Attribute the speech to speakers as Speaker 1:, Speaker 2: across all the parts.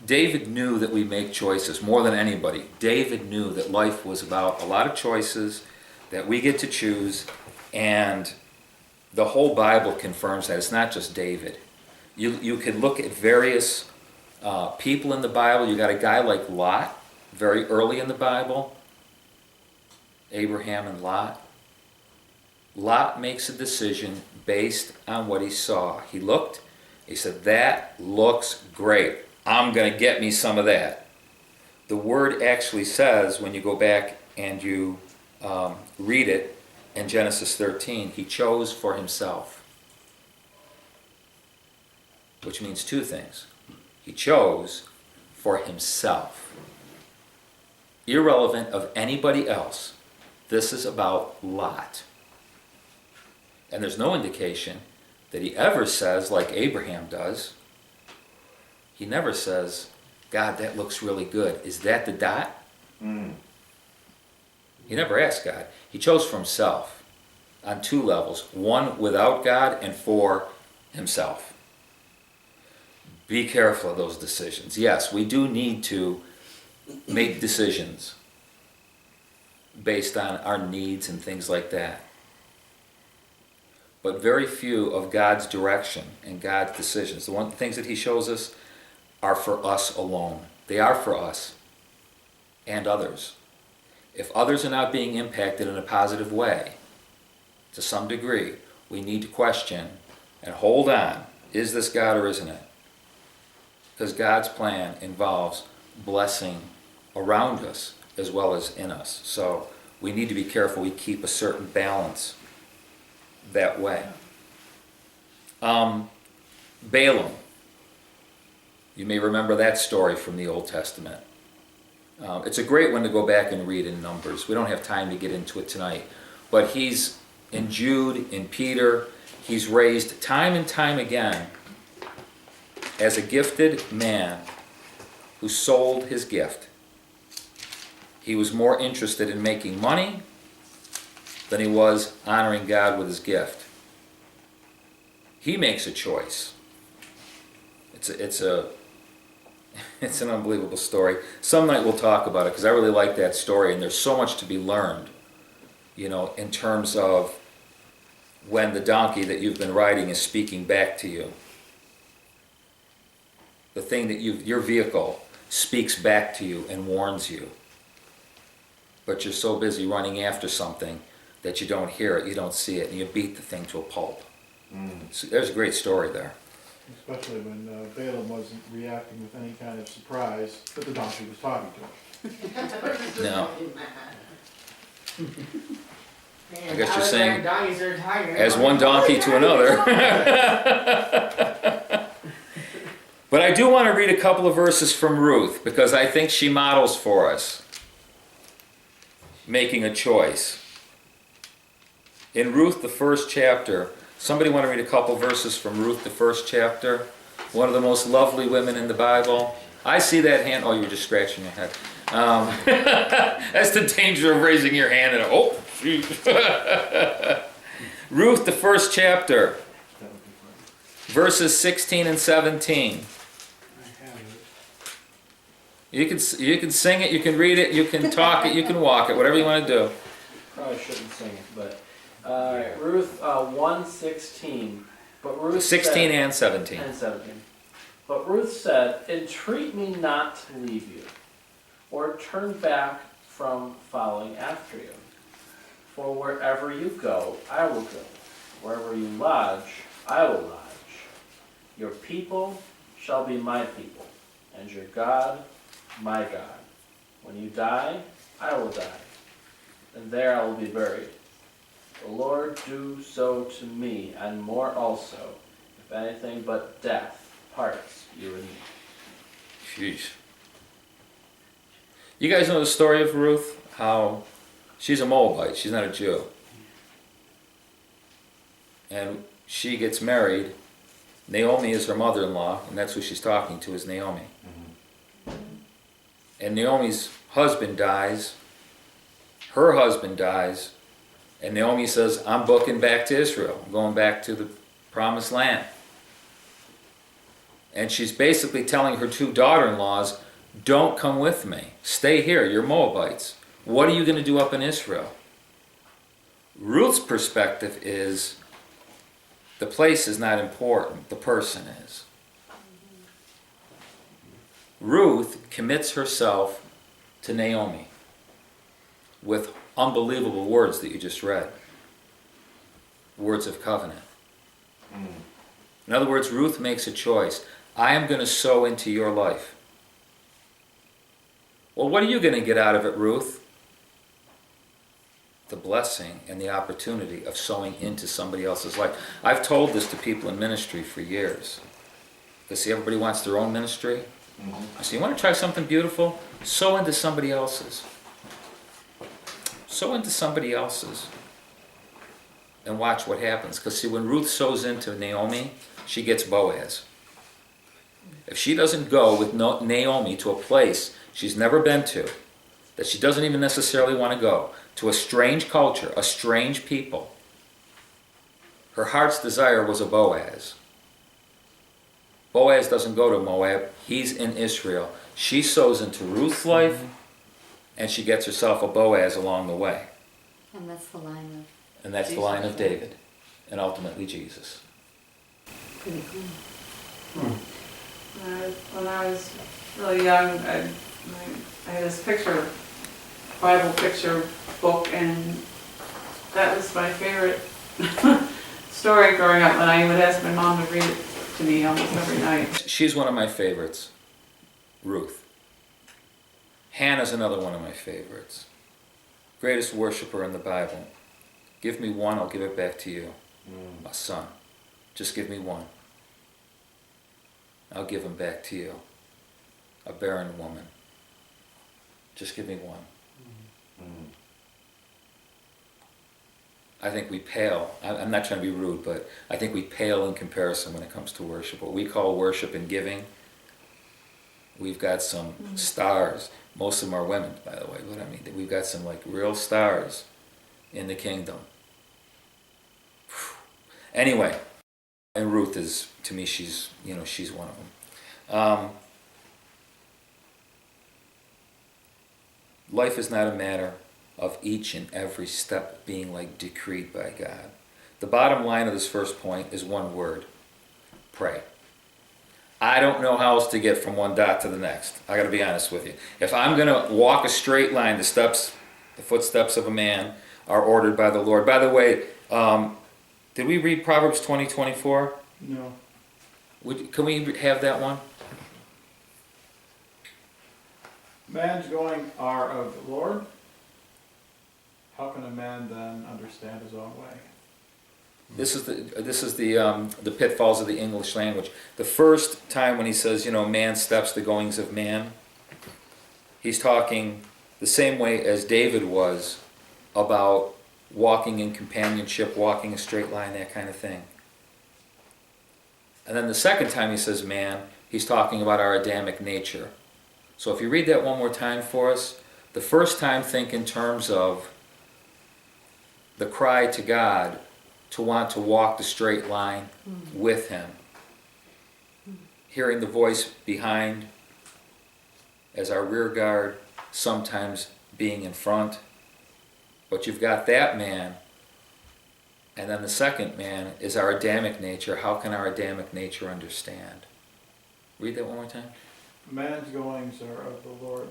Speaker 1: David knew that we make choices more than anybody. David knew that life was about a lot of choices that we get to choose, and the whole Bible confirms that. It's not just David. You can look at various people in the Bible. You got a guy like Lot, very early in the Bible, Abraham and Lot. Lot makes a decision based on what he saw. He looked, he said, that looks great. I'm going to get me some of that. The word actually says, when you go back and you read it in Genesis 13, he chose for himself. Which means two things. He chose for himself. Irrelevant of anybody else. This is about Lot. And there's no indication that he ever says, like Abraham does, he never says, God, that looks really good. Is that the dot? He never asked God. He chose for himself on two levels. One without God, and for himself. Be careful of those decisions. Yes, we do need to make decisions based on our needs and things like that. But very few of God's direction and God's decisions, the things that he shows us, are for us alone. They are for us and others. If others are not being impacted in a positive way, to some degree, we need to question and hold on. Is this God or isn't it? Because God's plan involves blessing around us as well as in us. So we need to be careful we keep a certain balance that way. Balaam. You may remember that story from the Old Testament. It's a great one to go back and read in Numbers. We don't have time to get into it tonight. But he's in Jude, in Peter, he's raised time and time again as a gifted man who sold his gift. He was more interested in making money than he was honoring God with his gift. He makes a choice. It's an unbelievable story. Some night we'll talk about it because I really like that story, and there's so much to be learned, in terms of when the donkey that you've been riding is speaking back to you. The thing that your vehicle speaks back to you and warns you. But you're so busy running after something that you don't hear it, you don't see it, and you beat the thing to a pulp. So there's a great story there.
Speaker 2: Especially when Balaam wasn't reacting with any kind of surprise that the donkey was talking to him.
Speaker 1: No. I guess you're saying, as one donkey to another. But I do want to read a couple of verses from Ruth, because I think she models for us making a choice. In Ruth, the first chapter, somebody want to read a couple verses from Ruth, the first chapter? One of the most lovely women in the Bible. I see that hand. Oh, you're just scratching your head. That's the danger of raising your hand and Ruth, the first chapter, verses 16 and 17. You can sing it, you can read it, you can talk it, you can walk it, whatever you want to do.
Speaker 3: Probably shouldn't sing it, but Ruth 1:16. But Ruth
Speaker 1: 16
Speaker 3: said,
Speaker 1: and 17.
Speaker 3: and 17. But Ruth said, "Entreat me not to leave you, or turn back from following after you. For wherever you go, I will go. Wherever you lodge, I will lodge. Your people shall be my people, and your God, my God. When you die, I will die, and there I will be buried. The Lord do so to me, and more also, if anything but death parts you and me."
Speaker 1: Sheesh. You guys know the story of Ruth? How she's a Moabite, she's not a Jew. And she gets married. Naomi is her mother-in-law, and that's who she's talking to, is Naomi. And Naomi's husband dies, her husband dies, and Naomi says, I'm booking back to Israel. I'm going back to the promised land. And she's basically telling her two daughter-in-laws, don't come with me. Stay here, you're Moabites. What are you going to do up in Israel? Ruth's perspective is, the place is not important, the person is. Ruth commits herself to Naomi with unbelievable words that you just read. Words of covenant. In other words, Ruth makes a choice. I am going to sow into your life. Well, what are you going to get out of it, Ruth? The blessing and the opportunity of sowing into somebody else's life. I've told this to people in ministry for years. Because see, everybody wants their own ministry. I say, you want to try something beautiful? Sow into somebody else's. Sow into somebody else's. And watch what happens. Because see, when Ruth sows into Naomi, she gets Boaz. If she doesn't go with Naomi to a place she's never been to, that she doesn't even necessarily want to go, to a strange culture, a strange people, her heart's desire was a Boaz. Boaz doesn't go to Moab, he's in Israel. She sows into Ruth's life, and she gets herself a Boaz along the way.
Speaker 4: And that's the line of
Speaker 1: And that's the line of David, and ultimately Jesus.
Speaker 4: pretty cool.
Speaker 5: When I was really young, I had this picture, Bible picture book, and that was my favorite story growing up, and I would ask my mom to read it to me almost every night.
Speaker 1: She's one of my favorites, Ruth. Hannah's another one of my favorites. Greatest worshiper in the Bible. Give me one, I'll give it back to you. My son. Just give me one. I'll give him back to you. A barren woman. Just give me one. I think we pale. I'm not trying to be rude, but I think we pale in comparison when it comes to worship. What we call worship and giving, we've got some stars. Most of them are women, by the way, but I mean, we've got some like real stars in the kingdom. Anyway, and Ruth is, to me, she's one of them. Life is not a matter of each and every step being like decreed by God. The bottom line of this first point is one word: pray. I don't know how else to get from one dot to the next. I got to be honest with you. If I'm going to walk a straight line, the footsteps of a man are ordered by the Lord. By the way, did we read Proverbs 20:24?
Speaker 2: No.
Speaker 1: Can we have that one?
Speaker 2: Man's going are of the Lord. How can a man then understand his own way?
Speaker 1: This is the pitfalls of the English language. The first time when he says, man steps the goings of man, he's talking the same way as David was about walking in companionship, walking a straight line, that kind of thing. And then the second time he says man, he's talking about our Adamic nature. So if you read that one more time for us, the first time think in terms of the cry to God to want to walk the straight line with him. Hearing the voice behind as our rear guard, sometimes being in front. But you've got that man, and then the second man is our Adamic nature. How can our Adamic nature understand? Read that one more time.
Speaker 2: Man's goings are of the Lord.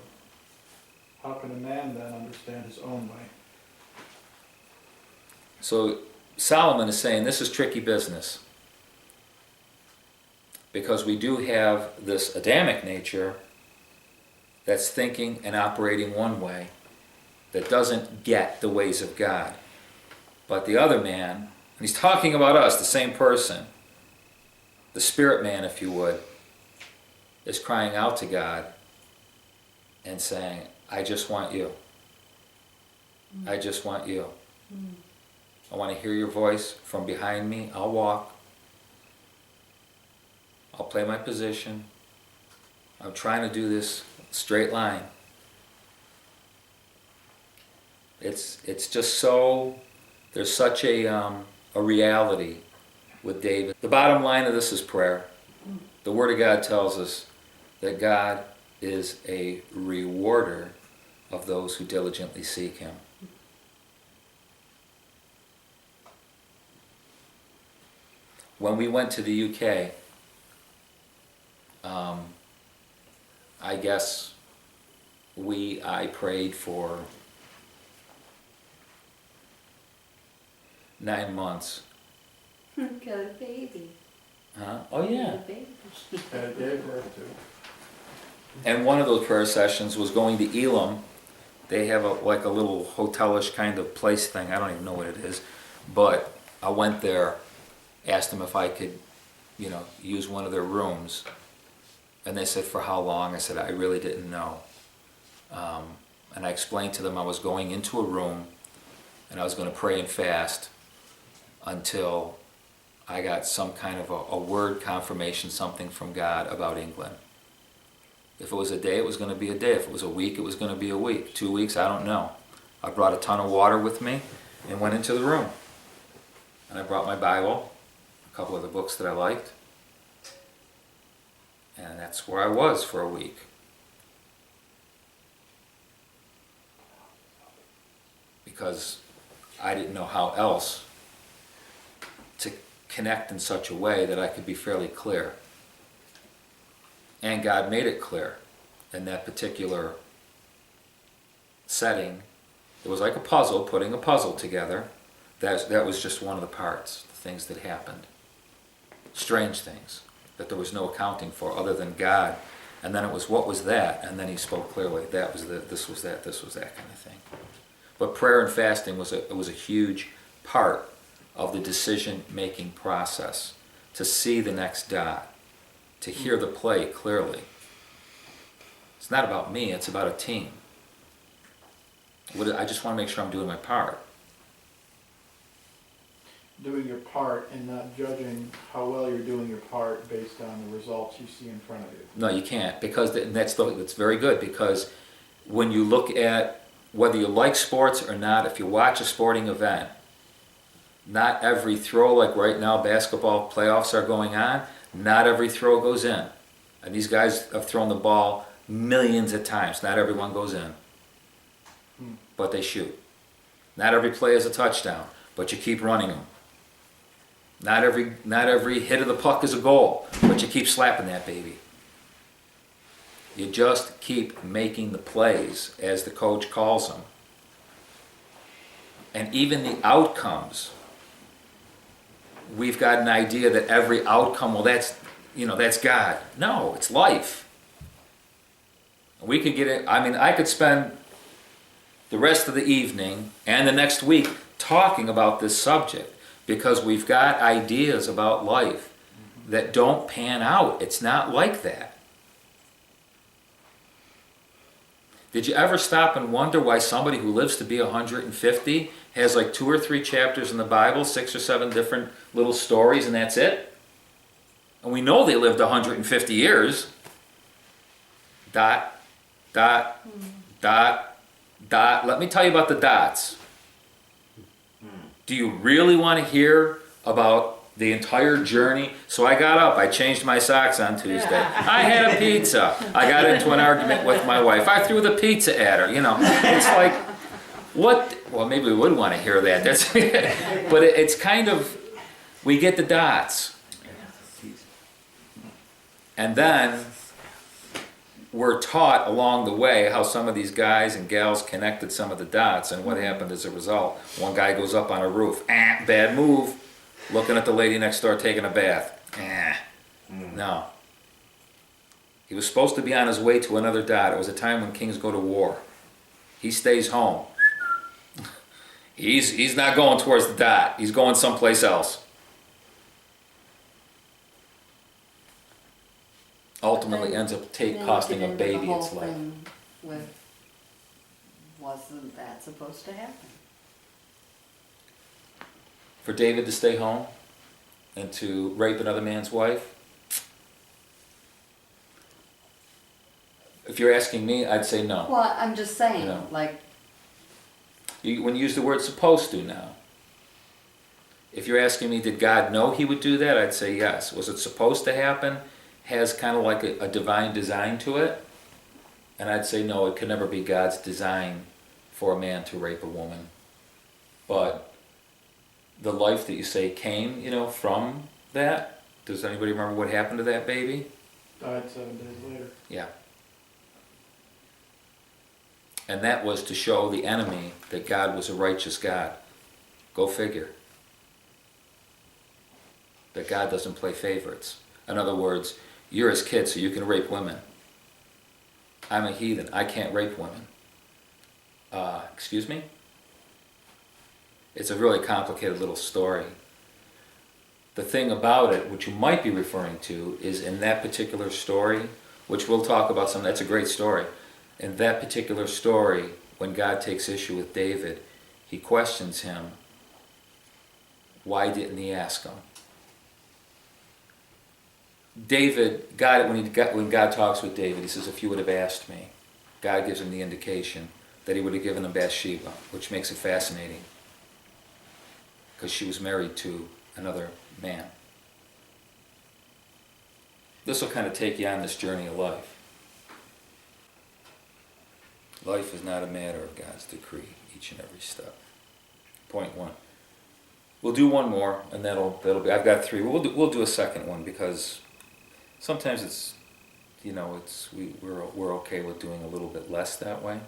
Speaker 2: How can a man then understand his own way?
Speaker 1: So Solomon is saying this is tricky business, because we do have this Adamic nature that's thinking and operating one way, that doesn't get the ways of God. But the other man, and he's talking about us, the same person, the spirit man, if you would, is crying out to God and saying, I just want you. I just want you. I want to hear your voice from behind me. I'll walk. I'll play my position. I'm trying to do this straight line. It's just so, there's such a reality with David. The bottom line of this is prayer. The Word of God tells us that God is a rewarder of those who diligently seek Him. When we went to the UK, I guess I prayed for 9 months.
Speaker 4: Got a baby.
Speaker 1: Huh? Oh
Speaker 4: Got
Speaker 1: yeah.
Speaker 4: a baby.
Speaker 2: And gave birth to.
Speaker 1: And one of those prayer sessions was going to Elam. They have like a little hotelish kind of place thing. I don't even know what it is. But I went there, asked them if I could, use one of their rooms. And they said, for how long? I said, I really didn't know. And I explained to them I was going into a room and I was going to pray and fast until I got some kind of a word confirmation, something from God about England. If it was a day, it was going to be a day. If it was a week, it was going to be a week. 2 weeks, I don't know. I brought a ton of water with me and went into the room. And I brought my Bible, a couple of the books that I liked. And that's where I was for a week. Because I didn't know how else to connect in such a way that I could be fairly clear. And God made it clear in that particular setting. It was like a puzzle, putting a puzzle together. That was just one of the parts, the things that happened. Strange things that there was no accounting for other than God. And then it was, what was that? And then He spoke clearly. That was this was that kind of thing. But prayer and fasting was a huge part of the decision-making process. To see the next dot. To hear the play clearly. It's not about me, it's about a team. I just want to make sure I'm doing my part.
Speaker 2: Doing your part and not judging how well you're doing your part based on the results you see in front of you.
Speaker 1: No, you can't, because that's very good, because when you look at whether you like sports or not, if you watch a sporting event, not every throw, like right now basketball playoffs are going on, not every throw goes in. And these guys have thrown the ball millions of times. Not everyone goes in. But they shoot. Not every play is a touchdown, but you keep running them. Not every hit of the puck is a goal, but you keep slapping that baby. You just keep making the plays as the coach calls them. And even the outcomes, we've got an idea that every outcome, well, that's God. No, it's life. We could get it. I mean, I could spend the rest of the evening and the next week talking about this subject because we've got ideas about life that don't pan out. It's not like that. Did you ever stop and wonder why somebody who lives to be 150 has like 2 or 3 chapters in the Bible, 6 or 7 different little stories, and that's it? And we know they lived 150 years. Dot, dot, dot, dot. Let me tell you about the dots. Do you really want to hear about the entire journey? So I got up, I changed my socks on Tuesday. I had a pizza. I got into an argument with my wife. I threw the pizza at her. It's like, what? Well, maybe we would want to hear that. But it's kind of, we get the dots. And then we're taught along the way how some of these guys and gals connected some of the dots and what happened as a result. One guy goes up on a roof. Bad move. Looking at the lady next door taking a bath. No. He was supposed to be on his way to another dot. It was a time when kings go to war. He stays home. He's not going towards the dot. He's going someplace else. Ultimately ends up costing a baby its life.
Speaker 4: Wasn't that supposed to happen?
Speaker 1: For David to stay home and to rape another man's wife? If you're asking me, I'd say no.
Speaker 4: Well, I'm just saying,
Speaker 1: When you use the word supposed to now. If you're asking me, did God know he would do that? I'd say yes. Was it supposed to happen? has kind of like a divine design to it. And I'd say no, it could never be God's design for a man to rape a woman. But the life that you say came, from that, does anybody remember what happened to that baby?
Speaker 2: Died 7 days later.
Speaker 1: Yeah. And that was to show the enemy that God was a righteous God. Go figure. That God doesn't play favorites. In other words, you're his kid, so you can rape women. I'm a heathen. I can't rape women. Excuse me? It's a really complicated little story. The thing about it, which you might be referring to, is in that particular story, which we'll talk about some, that's a great story. In that particular story, when God takes issue with David, he questions him. Why didn't he ask him? David, when God talks with David, he says, if you would have asked me, God gives him the indication that he would have given him Bathsheba, which makes it fascinating. Because she was married to another man. This will kind of take you on this journey of life. Life is not a matter of God's decree, each and every step. Point one. We'll do one more, and that'll be. I've got three. We'll do a second one because sometimes it's, we're okay with doing a little bit less that way.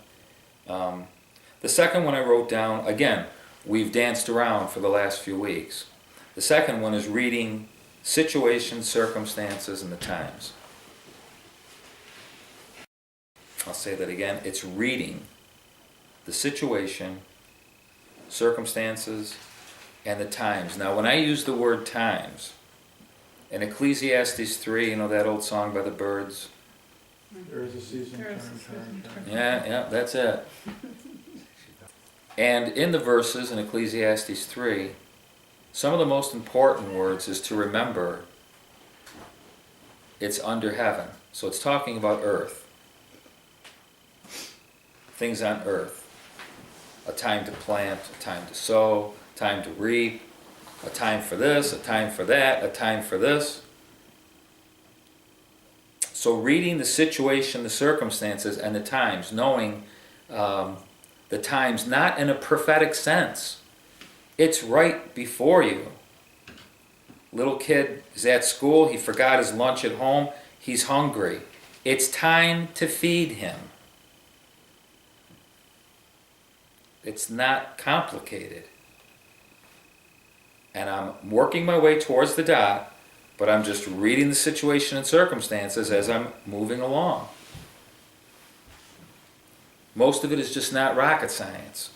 Speaker 1: The second one I wrote down again. We've danced around for the last few weeks. The second one is reading situations, circumstances, and the times. I'll say that again. It's reading the situation, circumstances, and the times. Now, when I use the word times, in Ecclesiastes 3, that old song by the Byrds?
Speaker 2: There is a season,
Speaker 5: There is a
Speaker 2: turn.
Speaker 5: season, turn.
Speaker 1: Yeah, that's it. And in the verses in Ecclesiastes 3, some of the most important words is to remember it's under heaven. So it's talking about earth. Things on earth. A time to plant, a time to sow, a time to reap, a time for this, a time for that, a time for this. So reading the situation, the circumstances, and the times, knowing the times not in a prophetic sense. It's right before you. Little kid is at school, he forgot his lunch at home, he's hungry. It's time to feed him. It's not complicated. And I'm working my way towards the dot, but I'm just reading the situation and circumstances as I'm moving along. Most of it is just not rocket science.